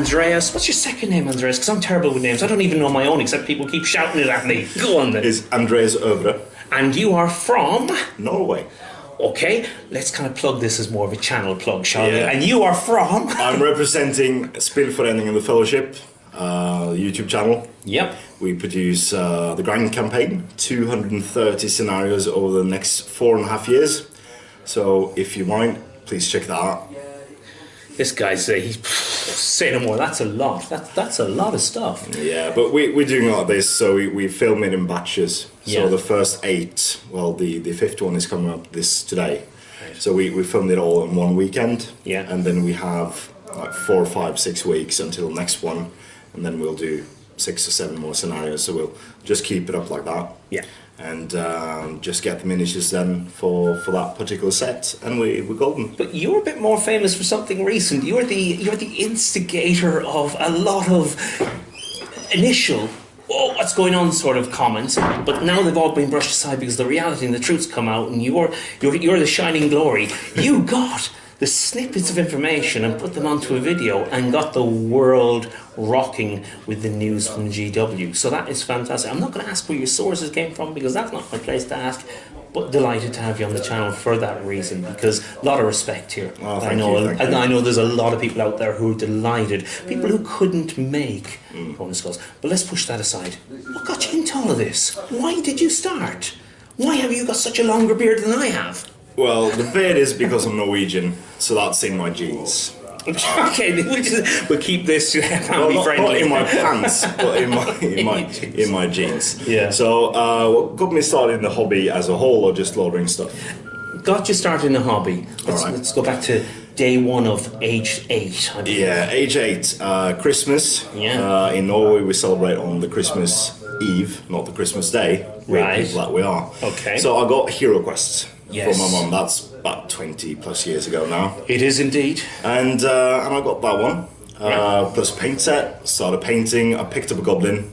Andreas. What's your second name, Andreas? Because I'm terrible with names. I don't even know my own, except people keep shouting it at me. Go on then. It's Andreas Övre. And you are from? Norway. Okay, let's kind of plug this as more of a channel plug, shall we? Yeah. And you are from? I'm representing Spillforeningen, the Fellowship, YouTube channel. Yep. We produce the Grind campaign, 230 scenarios over the next 4.5 years. So if you mind, please check that out. This guy's say no more. That's a lot. That's a lot of stuff. Yeah, but we're doing like this, so we film it in batches. Yeah. So the first 8, well, the 5th one is coming up today. Right. So we filmed it all in one weekend. Yeah. And then we have like 4, 5, 6 weeks until the next one, and then we'll do 6 or 7 more scenarios. So we'll just keep it up like that. Yeah. And just get the miniatures then for that particular set, and we're golden. But you're a bit more famous for something recent. You're the instigator of a lot of initial what's going on sort of comments, but now they've all been brushed aside because the reality and the truth's come out, and you're the shining glory. You got the snippets of information and put them onto a video and got the world rocking with the news from GW. So that is fantastic. I'm not going to ask where your sources came from because that's not my place to ask, but delighted to have you on the channel for that reason, because a lot of respect here. Oh, I know there's a lot of people out there who are delighted, people who couldn't make bonus calls. But let's push that aside. What got you into all of this? Why did you start? Why have you got such a longer beard than I have? Well, the beard is because I'm Norwegian, so that's in my genes. Okay, we'll keep this family friendly. Not in my pants, but in my jeans. Yeah. So, what got me started in the hobby as a whole, or just loitering stuff? Got you started in the hobby. Let's go back to day one of age 8. I believe. Yeah, age 8. Christmas. Yeah. In Norway, we celebrate on the Christmas Eve, not the Christmas Day. Right. People that we are. Okay. So I got hero quests. Yes. From my mum. That's about 20 plus years ago now. It is indeed. And I got that one. Plus a paint set. Started painting. I picked up a goblin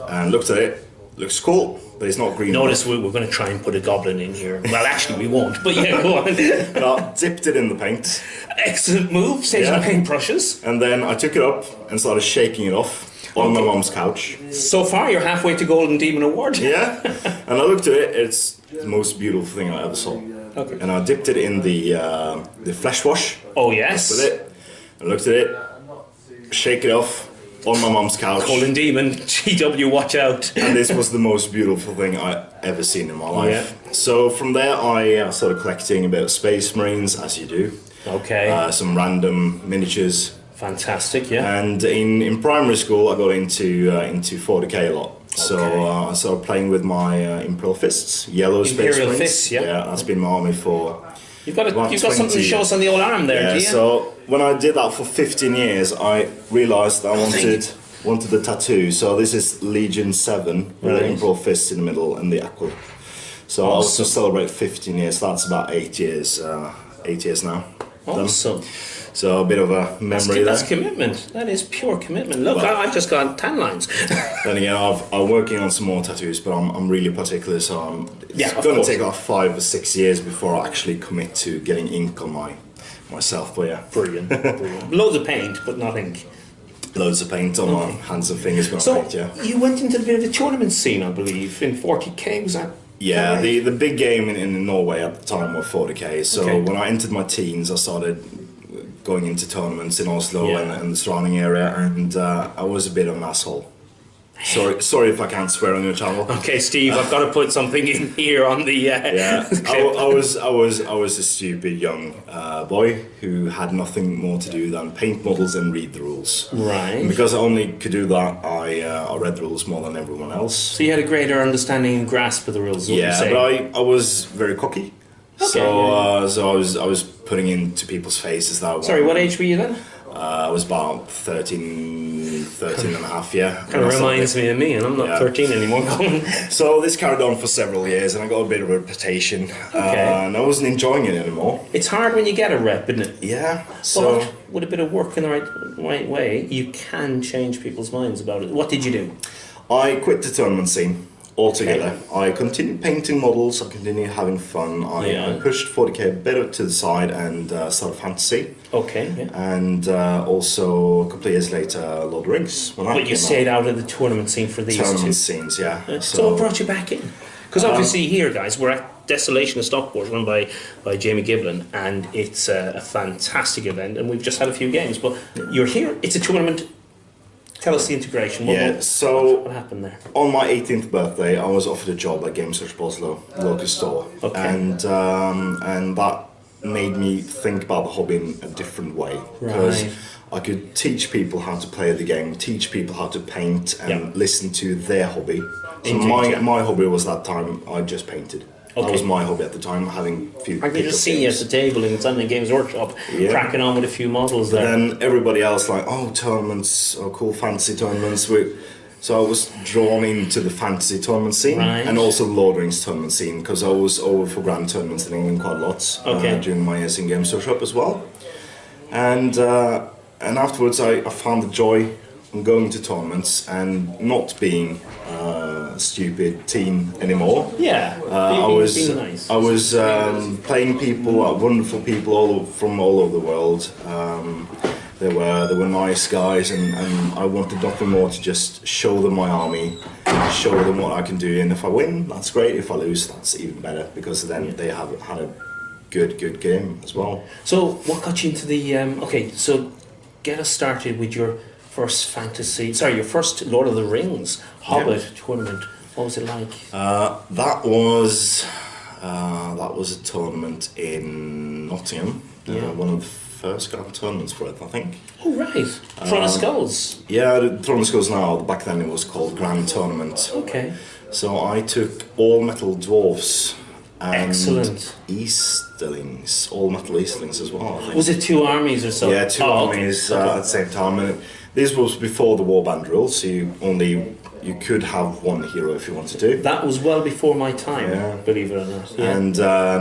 and looked at it. Looks cool, but it's not green. Notice we're going to try and put a goblin in here. Well, actually, we won't. But yeah, go on. And I dipped it in the paint. Excellent move. Saves on paintbrushes. And then I took it up and started shaking it off on my mum's couch. So far, you're halfway to Golden Demon Award. Yeah. And I looked at it. It's the most beautiful thing I ever saw. Okay. And I dipped it in the flesh wash. Oh yes. With it. I looked at it. Shake it off on my mum's couch. Golden Demon, GW, watch out. And this was the most beautiful thing I ever seen in my life. Yeah. So from there, I started collecting a bit of Space Marines, as you do. Okay. Some random miniatures. Fantastic, yeah. And in primary school, I got into 40k a lot. So I started playing with my Imperial Fists, yellow Space Marines. Imperial Fists, yeah. Yeah, that's been my army for. You've got something to show us on the old arm there, do you? So when I did that for 15 years, I realised I wanted a tattoo. So this is Legion 7 with the Imperial Fist in the middle and the aqua. So I was to celebrate 15 years. That's about 8 years. 8 years now. Awesome. Done. So a bit of a memory That's there. commitment. That is pure commitment. Look, I've just got tan lines. Then again, I'm working on some more tattoos, but I'm really particular, so it's going to take like 5 or 6 years before I actually commit to getting ink on myself. But yeah, brilliant. Loads of paint, but not ink. Loads of paint on my hands and fingers. So paint, yeah. You went into a bit of a tournament scene, I believe, in 40k. Was that? Yeah, right? the big game in Norway at the time was 40k. So when I entered my teens, I started going into tournaments in Oslo and the surrounding area, and I was a bit of an asshole. Sorry if I can't swear on your channel. Okay, Steve, I've got to put something in here on the. Yeah, I was a stupid young boy who had nothing more to do than paint models and read the rules. Right. And because I only could do that, I read the rules more than everyone else. So you had a greater understanding and grasp of the rules. Yeah, but I was very cocky. Okay, so I was putting into people's faces that. Sorry, what age were you then? I was about 13 and a half, yeah. Kind of reminds me of me, and I'm not 13 anymore. So this carried on for several years, and I got a bit of a reputation, and I wasn't enjoying it anymore. It's hard when you get a rep, isn't it? Yeah. So but with a bit of work in the right way, you can change people's minds about it. What did you do? I quit the tournament scene. altogether. I continued painting models, I continued having fun. I pushed 40k a bit to the side and started fantasy. Okay, yeah. And also a couple of years later, Lord of the Rings. But you stayed out of the tournament scene for these tournament two. scenes, yeah. So what brought you back in? Because obviously here, guys, we're at Desolation of Stockport, run by Jamie Giblin, and it's a fantastic event, and we've just had a few games. But you're here, it's a tournament. Tell us the integration. What happened there? On my 18th birthday, I was offered a job at Games Search Oslo, local store, and that made me think about the hobby in a different way, because I could teach people how to play the game, teach people how to paint, and listen to their hobby. So my hobby was that time I just painted. That was my hobby at the time, having a few. I could just see you at the table in Sunday Games Workshop, cracking on with a few models there. Then everybody else like, tournaments, cool fantasy tournaments. So I was drawn into the fantasy tournament scene, and also the Lord of the Rings tournament scene, because I was over for grand tournaments in England quite a lot during my years in Games Workshop as well. And afterwards I found the joy in going to tournaments and not being stupid teen anymore. I was playing people, wonderful people from all over the world. They were nice guys, and I wanted nothing more to just show them my army, show them what I can do. And if I win, that's great. If I lose, that's even better, because then they have had a good game as well. So what got you into the so get us started with your first your first Lord of the Rings Hobbit tournament. What was it like? That was a tournament in Nottingham. One of the first grand tournaments for it, I think. Oh right, Throne of Skulls. Yeah, the Throne of Skulls now. Back then it was called Grand Tournament. Okay. So I took all metal dwarfs and excellent Easterlings, all metal Easterlings as well, I think. Was it two armies or so? Yeah, two armies at the same time. And this was before the warband rules, so you could have one hero if you wanted to. That was well before my time, believe it or not. Yeah. And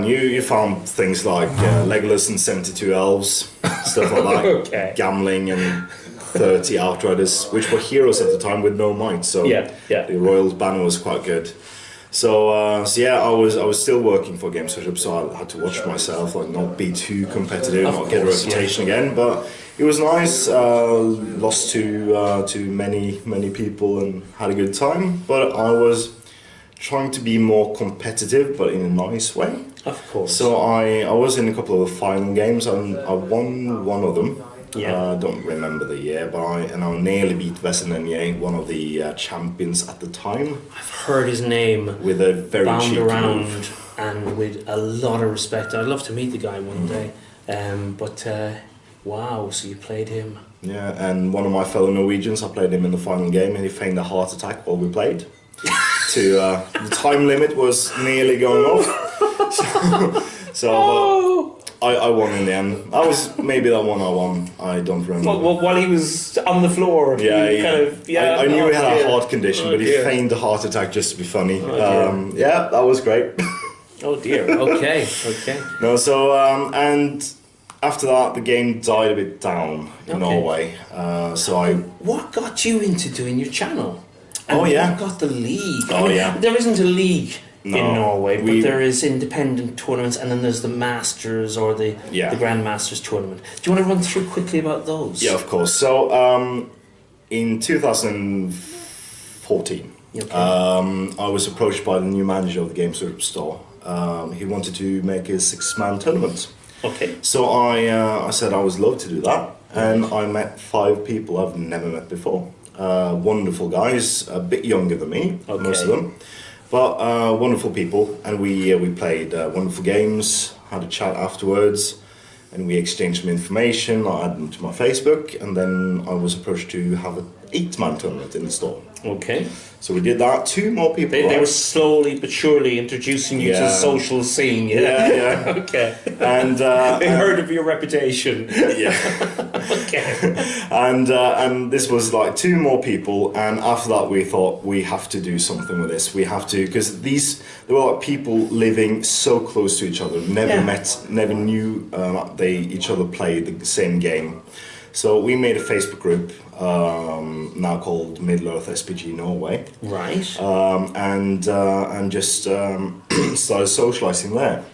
you found things like Legolas and 72 elves, stuff like that, Gamling and 30 outriders, which were heroes at the time with no might. So the royal banner was quite good. So I was still working for Games Workshop, so I had to watch myself, like not be too competitive, not get a reputation again. But it was nice. Lost to many people and had a good time. But I was trying to be more competitive, but in a nice way. Of course. So I was in a couple of the final games, and I won one of them. I don't remember the year, but I nearly beat Vesenenye, one of the champions at the time. I've heard his name with a very bound around move. And with a lot of respect. I'd love to meet the guy one day. Wow, so you played him. Yeah, and one of my fellow Norwegians, I played him in the final game, and he feigned a heart attack while we played. The time limit was nearly going off. I won in the end. That was maybe that one I won. I don't remember. While he was on the floor. I knew he had a heart condition, but he feigned a heart attack just to be funny. That was great. Oh dear. Okay. No, so and after that, the game died a bit down in Norway. What got you into doing your channel? And what got the league? There isn't a league. In Norway, but there is independent tournaments, and then there's the Masters or the Grand Masters tournament. Do you want to run through quickly about those? Yeah, of course. So in 2014, I was approached by the new manager of the Games Workshop store. He wanted to make a 6-man tournament. Okay. So I said I would love to do that, and I met 5 people I've never met before. Wonderful guys, a bit younger than me, most of them. But wonderful people, and we played wonderful games, had a chat afterwards, and we exchanged some information. I added them to my Facebook, and then I was approached to have an 8-man tournament in the store. Okay. So we did that. 2 more people. They were slowly but surely introducing you to the social scene. Yeah. Okay. And they heard of your reputation. Okay. And this was like 2 more people, and after that we thought we have to do something with this. We have to, because they were like people living so close to each other, never met, never knew each other played the same game. So we made a Facebook group now called Middle Earth SPG Norway. Right. And just started socializing there.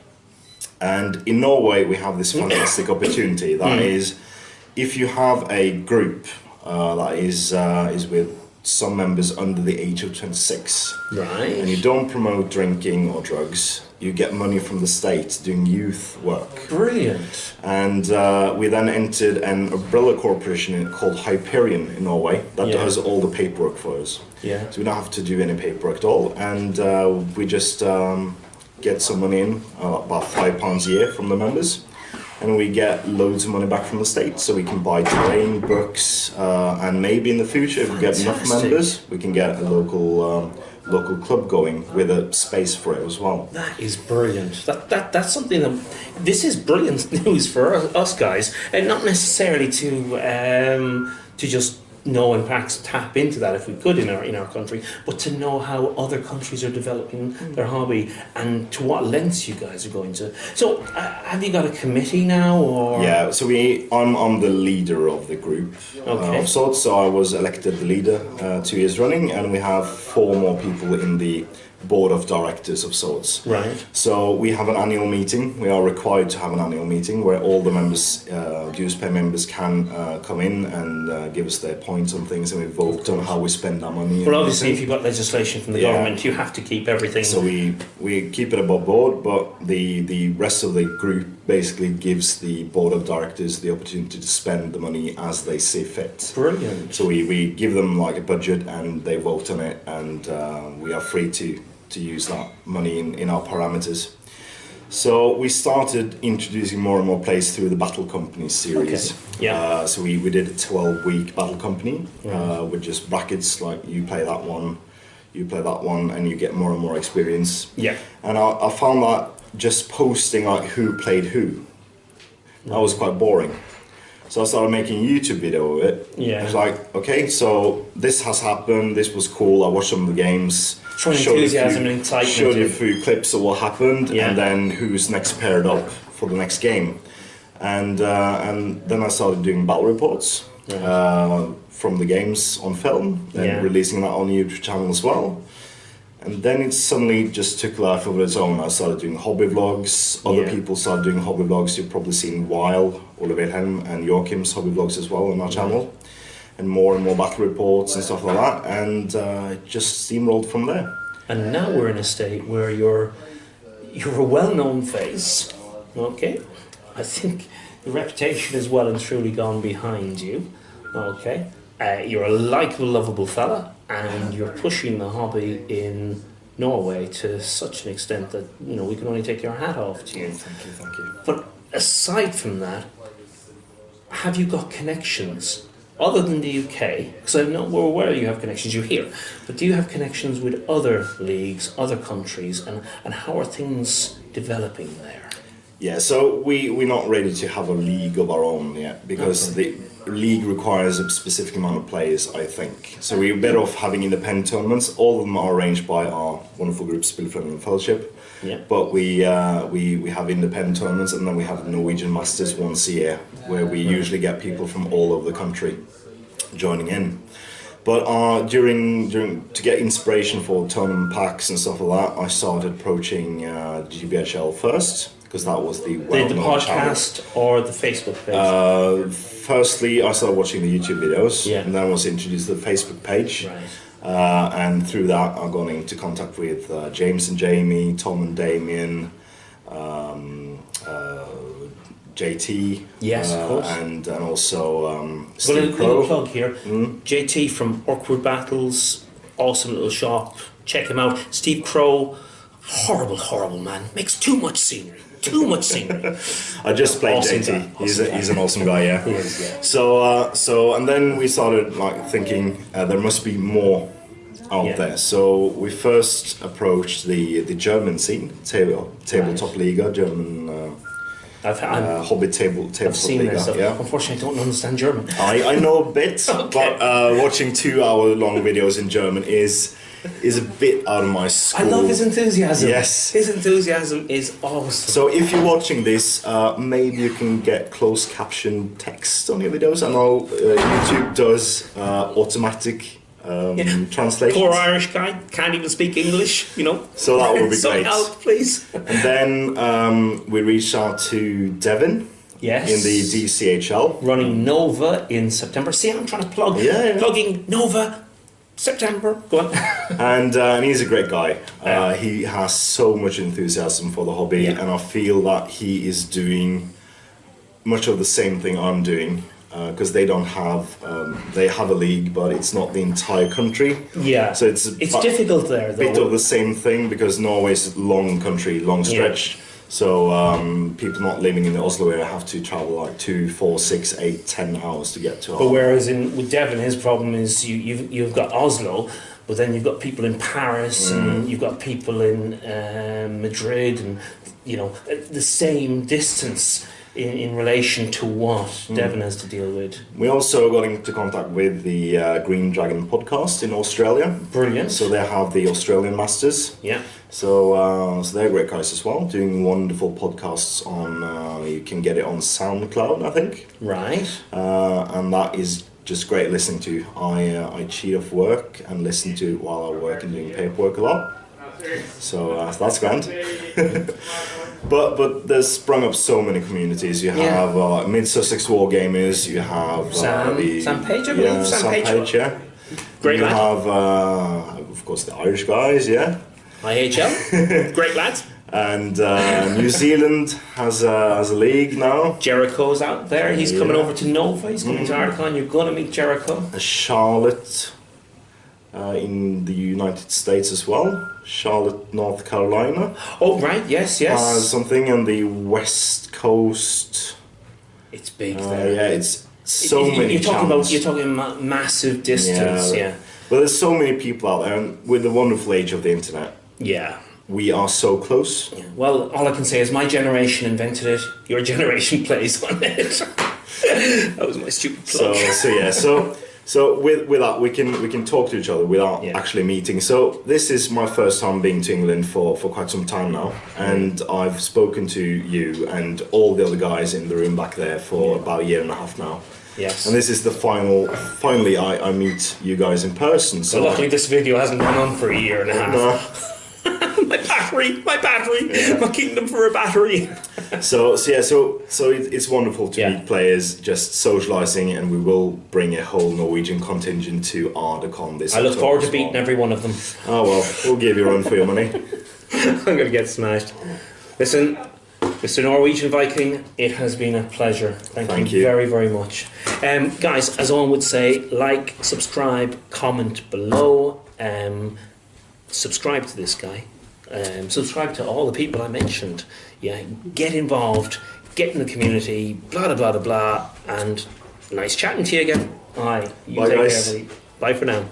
And in Norway, we have this fantastic opportunity. That is, if you have a group that is with some members under the age of 26, Right. and you don't promote drinking or drugs, you get money from the state doing youth work. Brilliant. And we then entered an umbrella corporation called Hyperion in Norway that does all the paperwork for us. Yeah. So we don't have to do any paperwork at all, and we just get some money in, about £5 a year from the members, and we get loads of money back from the state, so we can buy terrain, books, and maybe in the future, if we get enough members, we can get a local club going with a space for it as well. That is brilliant. That's something that this is brilliant news for us guys, and not necessarily to just know and perhaps tap into that if we could in our country, but to know how other countries are developing their hobby and to what lengths you guys are going to. So, have you got a committee now, or? Yeah, so I'm the leader of the group of sorts. So I was elected the leader 2 years running, and we have 4 more people in the board of directors of sorts. Right. So we have an annual meeting. We are required to have an annual meeting where all the members, dues pay members, can come in and give us their points on things, and we vote on how we spend our money. Well, obviously, if you've got legislation from the government, you have to keep everything. So we keep it above board, but the rest of the group basically gives the board of directors the opportunity to spend the money as they see fit. Brilliant. So we give them like a budget, and they vote on it, and we are free to use that money in our parameters. So we started introducing more and more plays through the Battle Company series. Okay. Yeah. So we did a 12-week Battle Company with just brackets, like you play that one, you play that one, and you get more and more experience. Yeah. And I found that just posting like who played who, that was quite boring. So I started making a YouTube video of it. Yeah. I was like, okay, so this has happened, this was cool, I watched some of the games. Showing enthusiasm and excitement. Showed you a few clips of what happened, Yeah. and then who's next paired up for the next game. And then I started doing battle reports from the games on film, and releasing that on the YouTube channel as well. And then it suddenly just took life of its own. I started doing hobby vlogs. Other people started doing hobby vlogs. You've probably seen Weil, Ole Wilhelm, and Joachim's hobby vlogs as well on our channel. And more battle reports and stuff like that. And it just steamrolled from there. And now we're in a state where you're a well-known face. Okay, I think the reputation is well and truly gone behind you. Okay, you're a likeable, lovable fella, and you're pushing the hobby in Norway to such an extent that we can only take your hat off to you. Thank you. But aside from that, have you got connections other than the UK? Because I know we're aware you have connections. You're here, but do you have connections with other leagues, other countries, and how are things developing there? Yeah, so we're not ready to have a league of our own yet, because the league requires a specific amount of players, I think. So we're better off having independent tournaments. All of them are arranged by our wonderful group, Spillforeningen Fellowship. Yeah. But we have independent tournaments, and then we have Norwegian Masters once a year, where we usually get people from all over the country joining in. But during to get inspiration for tournament packs and stuff like that, I started approaching GBHL first, because that was the well-known podcast channel. Or the Facebook page? Firstly, I started watching the YouTube videos, and then I was introduced to the Facebook page. Right. And through that, I've gone into contact with James and Jamie, Tom and Damien, JT, yes, of course, and also Steve Crow. Little plug here. JT from Awkward Battles, awesome little shop. Check him out. Steve Crow, horrible man. Makes too much scenery. I just played awesome JT. He's an awesome guy, yeah. He is, yeah. So and then we started thinking there must be more out there. So we first approached the German scene, tabletop Liga, German hobby tabletop seen Liga. This, yeah. Unfortunately, I don't understand German. I know a bit, but watching 2-hour-long videos in German is is a bit out of my school. I love his enthusiasm. Yes. His enthusiasm is awesome. So if you're watching this, maybe you can get closed caption text on your videos. I know YouTube does automatic translations. Poor Irish guy, can't even speak English, you know. So that would be Some great. help, please. And then we reached out to Devin. Yes. In the DCHL. Running Nova in September. See, I'm trying to plug. Yeah. Plugging Nova, September. Go on. And he's a great guy. He has so much enthusiasm for the hobby, and I feel that he is doing much of the same thing I'm doing. Because they don't have, they have a league, but it's not the entire country. Yeah. So it's difficult there, though. Bit of the same thing because Norway's long country, long stretch. So people not living in the Oslo area have to travel like 2, 4, 6, 8, 10 hours to get to. But whereas with Devon, his problem is you've got Oslo, but then you've got people in Paris and you've got people in Madrid, and you know the same distance in relation to what Devon has to deal with. We also got into contact with the Green Dragon podcast in Australia. Brilliant. So they have the Australian Masters. Yeah. So they're great guys as well, doing wonderful podcasts on, you can get it on SoundCloud, I think. Right. And that is just great listening to. I cheat off work and listen to it while I work and doing paperwork a lot. So that's grand. But there's sprung up so many communities. You have Mid Sussex Wargamers. You have Sam Page, I believe. Sam Page, yeah. Great you lad. have, of course, the Irish guys, yeah. IHL, great lads. And New Zealand has a league now. Jericho's out there. He's coming over to Nova. He's coming to Ardcon. You're going to meet Jericho. Charlotte in the United States as well. Charlotte, North Carolina. Oh, right. Yes. Has something on the West Coast. It's big there. Yeah, it's so many. You're talking about massive distance. Yeah. But there's so many people out there, and with the wonderful age of the internet. Yeah. We are so close. Yeah. Well, all I can say is my generation invented it. Your generation plays on it. That was my stupid plug. So with that we can talk to each other without actually meeting. So this is my first time being to England for quite some time now, and I've spoken to you and all the other guys in the room back there for about a year and a half now. Yes. And this is the finally I meet you guys in person. So luckily this video hasn't gone on for a year and a half. No. my battery, my kingdom for a battery. So it's wonderful to meet players, just socialising, and we will bring a whole Norwegian contingent to Ardcon this. I look forward to beating every one of them. Oh well, we'll give you a run for your money. I'm going to get smashed. Listen, Mr. Norwegian Viking, it has been a pleasure. Thank you very, very much. Guys, as Owen would say, like, subscribe, comment below. Subscribe to this guy. Subscribe to all the people I mentioned. Yeah, get involved, get in the community, blah, blah, blah, blah, and nice chatting to you again. Bye. You Bye, take guys. care, everybody. Bye for now.